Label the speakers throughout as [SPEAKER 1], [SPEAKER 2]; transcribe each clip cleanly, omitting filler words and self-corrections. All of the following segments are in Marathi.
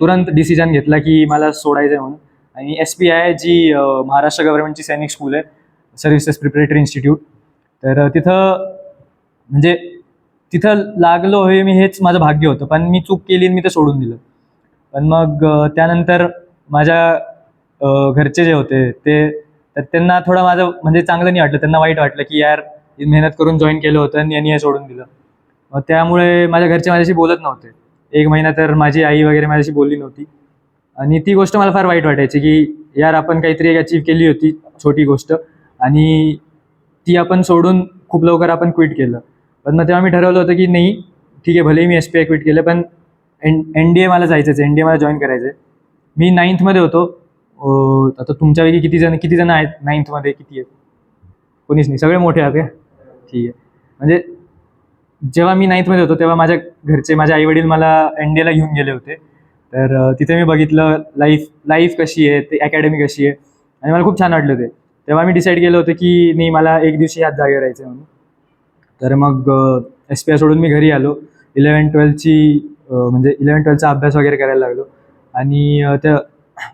[SPEAKER 1] तुरंत डिसिजन घेतला की मला सोडायचं आहे म्हणून. आणि SPI जी महाराष्ट्र गव्हर्नमेंटची सैनिक स्कूल आहे, सर्व्हिसेस प्रिपरेटरी इन्स्टिट्यूट, तर तिथं लागलो हे मी, हेच माझं भाग्य होतं. पण मी चूक केली आणि मी ते सोडून दिलं. पण मग त्यानंतर माझ्या घरचे जे होते तर त्यांना थोडं माझं म्हणजे चांगलं नाही वाटलं. त्यांना वाईट वाटलं की यार मेहनत करून जॉईन केलं होतं आणि यांनी हे सोडून दिलं. मग त्यामुळे माझ्या घरचे माझ्याशी बोलत नव्हते. 1 महिना तर माझी आई वगैरे माझ्याशी बोलली नव्हती. आणि ती गोष्ट मला फार वाईट वाटायची की यार आपण काहीतरी एक अचीव केली होती, छोटी गोष्ट, आणि ती आपण सोडून खूप लवकर आपण क्विट केलं. पण मग तेव्हा मी ठरवलं होतं की नाही, ठीक आहे, भलेही मी SPI क्विट केलं, पण NDA मला जायचंच आहे, NDA मला जॉईन करायचं आहे. मी 9th मध्ये होतो. आता तुमच्यापैकी किती जण आहेत 9th मध्ये? किती आहेत? कोणीच नाही, सगळे मोठे आहेत का? ठीक आहे. म्हणजे जेव्हा मी 9th मध्ये होतो तेव्हा माझ्या घरचे, माझे आईवडील मला NDAला घेऊन गेले होते. तर तिथे मी बघितलं लाईफ कशी आहे, ते अकॅडमी कशी आहे, आणि मला खूप छान वाटलं ते. तेव्हा मी डिसाईड केलं होतं की नाही, मला एक दिवशी ह्याच जागेवर राहायचं म्हणून. तर मग SPI सोडून मी घरी आलो. 11th-12th अभ्यास वगैरे करायला लागलो. आणि त्या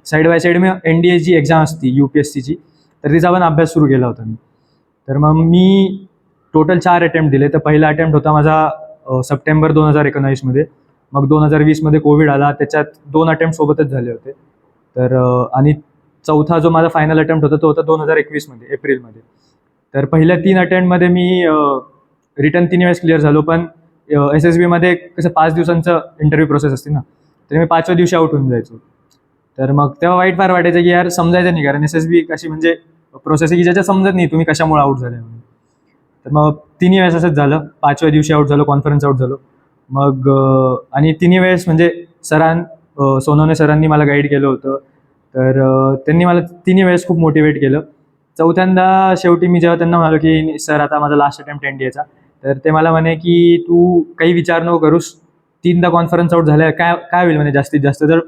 [SPEAKER 1] साईड बाय साईड मी NDA जी एक्झाम असते UPSCची, तर तिचा पण अभ्यास सुरू केला होता मी. तर मग मी टोटल 4 अटेम्प्ट दिले. तर पहिला अटेम्प्ट होता माझा सप्टेंबर 2019 मध्ये. मग 2020 मध्ये कोविड आला, त्याच्यात 2 अटेम्प्ट सोबतच झाले होते. तर आणि चौथा जो माझा फायनल अटेम्प्ट होता तो होता 2021 मध्ये, एप्रिलमध्ये. तर पहिल्या 3 अटेम्प्टमध्ये मी रिटर्न 3 वेळेस क्लिअर झालो. पण SSB मध्ये कसं 5 दिवसांचं इंटरव्ह्यू प्रोसेस असते ना, तर मी 5व्या दिवशी आउट होऊन जायचो. तर मग तेव्हा वाईट फार वाटायचं की यार समजायचं नाही, कारण SSB कशी म्हणजे प्रोसेस आहे की ज्याच्या समजत नाही तुम्ही कशामुळे आउट झाले म्हणून. तर मग 3 वेळेस असंच झालं. 5व्या दिवशी आउट झालो, कॉन्फरन्स आउट झालो. मग आणि 3 वेळेस म्हणजे सोनवणे सरांनी मला गाईड केलं होतं. तर त्यांनी मला 3 वेळेस खूप मोटिवेट केलं. चौथ्यांदा शेवटी मी जेव्हा त्यांना म्हणालो की सर आता माझा लास्ट अटेम्प्ट NDAचा, तर ते मला म्हणे की तू काही विचार नको करूस, 3दा कॉन्फरन्स आउट झाल्या, काय होईल म्हणे जास्तीत जास्त, जर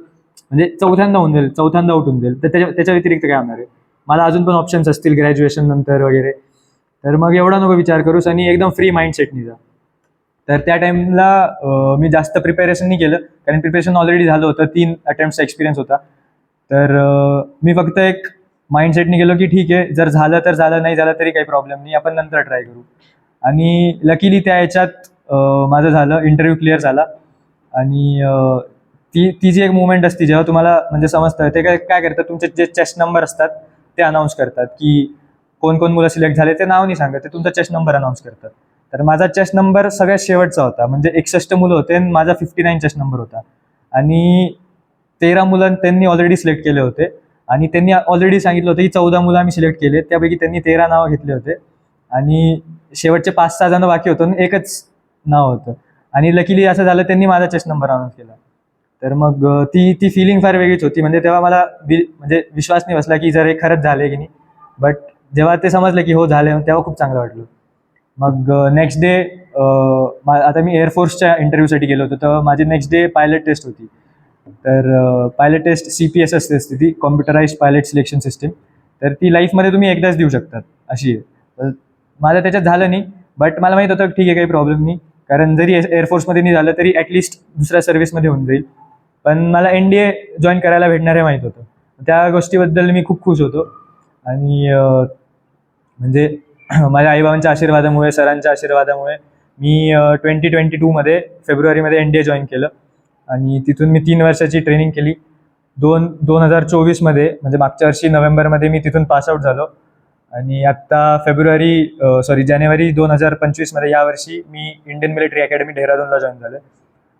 [SPEAKER 1] म्हणजे चौथ्यांदा आउट होऊन जाईल, तर त्याच्या व्यतिरिक्त काय होणार आहे, मला अजून पण ऑप्शन्स असतील ग्रॅज्युएशन नंतर वगैरे. तर मग एवढा नको विचार करूस आणि एकदम फ्री माइंडसेटनी जा. तर त्या टाईमला मी जास्त प्रिपेरेशन नाही केलं, कारण प्रिपेरेशन ऑलरेडी झालं होतं. 3 अटेम्प्टचा एक्सपिरियन्स होता. तर मी फक्त एक माइंडसेटनी गेलो की ठीक आहे, जर झालं तर झालं, नाही झालं तरी काही प्रॉब्लेम नाही, आपण नंतर ट्राय करू. आणि लकीली त्या ह्याच्यात माझं झालं, इंटरव्ह्यू क्लिअर झाला. आणि ती जी एक मुवमेंट असते जेव्हा तुम्हाला म्हणजे समजतं, ते काय करतात, तुमचे जे चेस्ट नंबर असतात ते अनाऊन्स करतात की कोण मुलं सिलेक्ट झाले. ते नाव नाही सांगत, ते तुमचा चेस्ट नंबर अनाऊन्स करतात. तर माझा चेस्ट नंबर सगळ्यात शेवटचा होता, म्हणजे 61 मुलं होते आणि माझा 59 चेस्ट नंबर होता. आणि 13 मुलं त्यांनी ऑलरेडी सिलेक्ट केले होते. आणि त्यांनी ऑलरेडी सांगितलं होतं की 14 मुलं आम्ही सिलेक्ट केले, त्यापैकी त्यांनी 13 नावं घेतले होते. आणि शेवटचे 5-6 जण बाकी होतं, एकच नाव होतं. आणि लकीली असं झालं, त्यांनी माझा चेस्ट नंबर अनाऊन्स केला. तर मग ती फिलिंग फार वेगळीच होती. म्हणजे तेव्हा मला म्हणजे विश्वास नाही बसला की जर हे खरंच झाले की नाही. बट जेव्हा ते समजलं की हो झाले, तेव्हा खूप चांगलं वाटलं. मग नेक्स्ट डे आता मी एअरफोर्सच्या इंटरव्ह्यूसाठी गेलो होतो, तेव्हा माझी नेक्स्ट डे पायलट टेस्ट होती. तर पायलट टेस्ट CPS असते ती, कॉम्प्युटराइज्ड पायलट सिलेक्शन सिस्टीम. तर ती लाईफमध्ये तुम्ही एकदाच देऊ शकतात अशी आहे. तर माझं त्याच्यात झालं नाही, बट मला माहीत होतं ठीक आहे, काही प्रॉब्लेम नाही, कारण जरी एअरफोर्समध्ये नाही झालं तरी ॲटलिस्ट दुसऱ्या सर्व्हिसमध्ये होऊन जाईल. पण मला NDA जॉईन करायला भेटणार हे माहीत होतं. त्या गोष्टीबद्दल मी खूप खुश होतो. आणि म्हणजे माझ्या आईबाबांच्या आशीर्वादामुळे, सरांच्या आशीर्वादामुळे मी 2022 फेब्रुवारीमध्ये NDA जॉईन केलं. आणि तिथून मी 3 वर्षाची ट्रेनिंग केली. 2024 म्हणजे मागच्या वर्षी नोव्हेंबरमध्ये मी तिथून पासआउट झालो. आणि आत्ता जानेवारी 2025 यावर्षी मी इंडियन मिलिटरी अकॅडमी डेहराडूनला जॉईन झालो.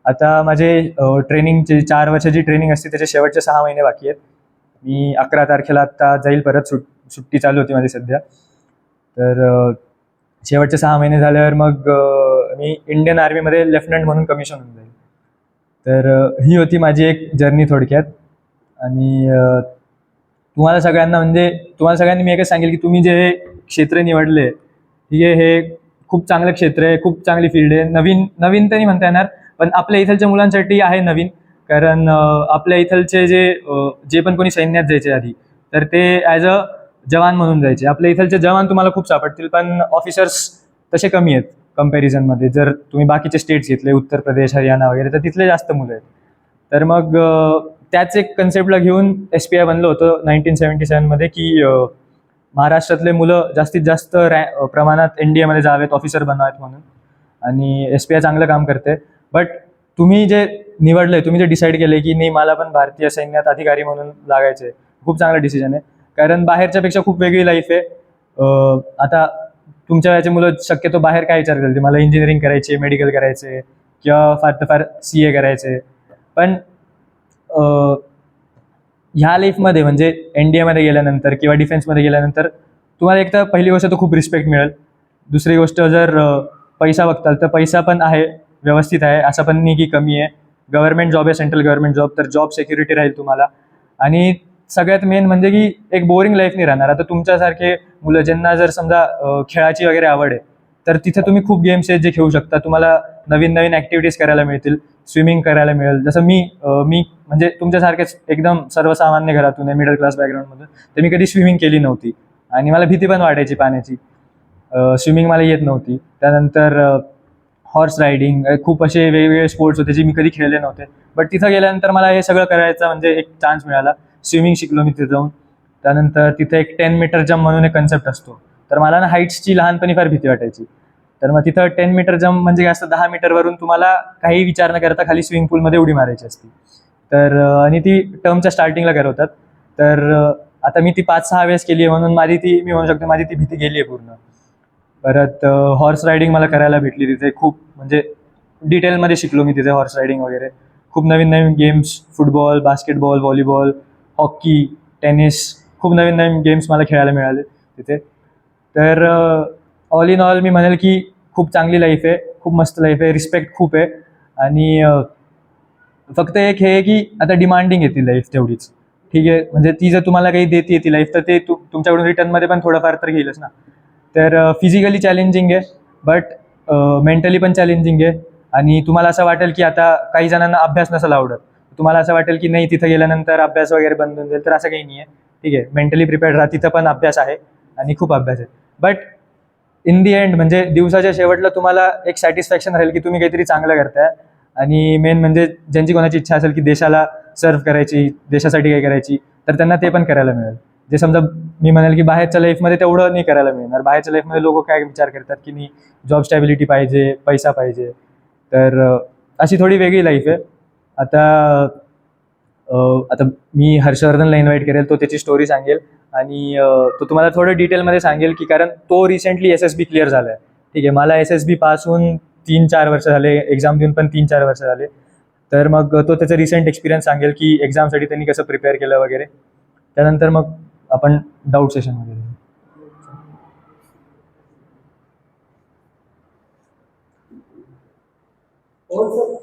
[SPEAKER 1] आता माझे ट्रेनिंगचे 4 वर्षाची ट्रेनिंग असते, त्याचे शेवटचे 6 महिने बाकी आहेत. मी 11 तारखेला आत्ता जाईल परत, सुट्टी चालू होती माझी सध्या. तर शेवटचे 6 महिने झाल्यावर मग मी इंडियन आर्मीमध्ये लेफ्टनंट म्हणून कमिशन होऊन जाईल. तर ही होती माझी एक जर्नी थोडक्यात. आणि तुम्हाला सगळ्यांनी मी एकच सांगेल की तुम्ही जे हे क्षेत्र निवडले, ठीक आहे, हे खूप चांगलं क्षेत्र आहे, खूप चांगली फील्ड आहे. नवीन तर नाही म्हणता येणार, पण आपल्या इथलच्या मुलांसाठी आहे नवीन. कारण आपल्या इथलचे जे पण कोणी सैन्यात जायचे आधी, तर ते ॲज अ जवान म्हणून जायचे. आपल्या इथलचे जवान तुम्हाला खूप सापडतील, पण ऑफिसर्स तसे कमी आहेत कंपॅरिझनमध्ये. जर तुम्ही बाकीचे स्टेट्स घेतले, उत्तर प्रदेश, हरियाणा वगैरे, तर तिथले जास्त मुलं आहेत. तर मग त्याच एक कन्सेप्टला घेऊन SPI बनलं होतं 1977मध्ये की महाराष्ट्रातले मुलं जास्तीत जास्त प्रमाणात NDA मध्ये जावेत, ऑफिसर बनावेत म्हणून. आणि SPI चांगलं काम करते. बट तुम्ही जे निवडलंय, तुम्ही जे डिसाईड केलंय की नाही मला पण भारतीय सैन्यात अधिकारी म्हणून लागायचंय, खूप चांगला डिसिजन आहे. कारण बाहेरच्यापेक्षा खूप वेगळी लाईफ आहे. आता तुमच्या वयाचे मुलं शक्यतो बाहेर काय विचार करतील, मला इंजिनिअरिंग करायचे, मेडिकल करायचे किंवा फार तर फार CA करायचे. पण ह्या लाईफमध्ये म्हणजे NDA मध्ये गेल्यानंतर किंवा डिफेन्समध्ये गेल्यानंतर तुम्हाला एक तर पहिली गोष्ट तर खूप रिस्पेक्ट मिळेल. दुसरी गोष्ट जर पैसा बघताल तर पैसा पण आहे, व्यवस्थित आहे, असं पण नाही की कमी आहे. गव्हर्नमेंट जॉब आहे, सेंट्रल गव्हर्नमेंट जॉब, तर जॉब सिक्युरिटी राहील तुम्हाला. आणि सगळ्यात मेन म्हणजे की एक बोरिंग लाईफ नाही राहणार. आता तुमच्यासारखे मुलं ज्यांना जर समजा खेळाची वगैरे आवड आहे, तर तिथे तुम्ही खूप गेम्स आहेत जे खेळू शकता. तुम्हाला नवीन नवीन ॲक्टिव्हिटीज करायला मिळतील, स्विमिंग करायला मिळेल. जसं मी म्हणजे तुमच्यासारखेच एकदम सर्वसामान्य घरातून आहे, मिडल क्लास बॅकग्राऊंडमधून, तर मी कधी स्विमिंग केली नव्हती आणि मला भीती पण वाटायची पाण्याची. स्विमिंग मला येत नव्हती. त्यानंतर हॉर्स रायडिंग, खूप असे वेगवेगळे स्पोर्ट्स होते जे मी कधी खेळले नव्हते. बट तिथं गेल्यानंतर मला हे सगळं करायचा म्हणजे एक चान्स मिळाला. स्विमिंग शिकलो मी तिथे जाऊन. त्यानंतर तिथे एक 10 मीटर जम्प म्हणून एक कन्सेप्ट असतो. तर मला ना हाईट्सची लहानपणी फार भीती वाटायची. तर मग तिथं 10 मीटर जम्प म्हणजे काय असतं, 10 मीटरवरून तुम्हाला काही विचार न करता खाली स्विमिंग पूलमध्ये उडी मारायची असते. तर आणि ती टर्मच्या स्टार्टिंगला करवतात. तर आता मी ती 5-6 वेळेस केली आहे म्हणून मी म्हणू शकतो माझी ती भीती गेली आहे पूर्ण. परत हॉर्स रायडिंग मला करायला भेटली तिथे. खूप म्हणजे डिटेलमध्ये शिकलो मी तिथे हॉर्स रायडिंग वगैरे. खूप नवीन नवीन games, football, basketball, volleyball, hockey, tennis, खूप नवीन नवीन गेम्स मला खेळायला मिळाले तिथे. तर ऑल इन ऑल मी म्हणेल की खूप चांगली लाईफ आहे, खूप मस्त लाईफ आहे, रिस्पेक्ट खूप आहे. आणि फक्त एक हे की आता डिमांडिंग आहे ती लाईफ तेवढीच. ठीक आहे, म्हणजे ती जर तुम्हाला काही देते ती लाईफ, तर ते तुमच्याकडून रिटर्नमध्ये पण थोडंफार तर घेईलच ना. तर फिजिकली चॅलेंजिंग आहे, बट मेंटली पण चॅलेंजिंग आहे. आणि तुम्हाला असं वाटेल की आता काही जणांना अभ्यास नसेल आवडत, तुम्हाला असं वाटेल की नाही तिथं गेल्यानंतर अभ्यास वगैरे बंद होऊन जाईल, तर असं काही नाही आहे. ठीक आहे, मेंटली प्रिपेअर्ड राहा, तिथं पण अभ्यास आहे आणि खूप अभ्यास आहे. बट इन दी एंड म्हणजे दिवसाच्या शेवटला तुम्हाला एक सॅटिस्फॅक्शन राहील की तुम्ही काहीतरी चांगलं करताय. आणि मेन म्हणजे ज्यांची कोणाची इच्छा असेल की देशाला सर्व्ह करायची, देशासाठी काही करायची, तर त्यांना ते पण करायला मिळेल. जे समजा मी म्हणेल की बाहेरच्या लाईफमध्ये तेवढं नाही करायला मिळणार. बाहेरच्या लाईफमध्ये लोक काय विचार करतात की नाही जॉब स्टॅबिलिटी पाहिजे, पैसा पाहिजे. तर अशी थोडी वेगळी लाईफ आहे. आता आता मी हर्षवर्धनला इन्व्हाइट करेल, तो त्याची स्टोरी सांगेल. आणि तो तुम्हाला थोडं डिटेलमध्ये सांगेल की कारण तो रिसेंटली SSB क्लिअर झाला आहे. ठीक आहे, मला SSB पास होऊन 3-4 वर्ष झाले, एक्झाम देऊन पण 3-4 वर्ष झाले. तर मग तो त्याचा रिसेंट एक्सपिरियन्स सांगेल की एक्झामसाठी त्यांनी कसं प्रिपेअर केलं वगैरे. त्यानंतर मग आपण डाऊट सेशन वगैरे.
[SPEAKER 2] और सर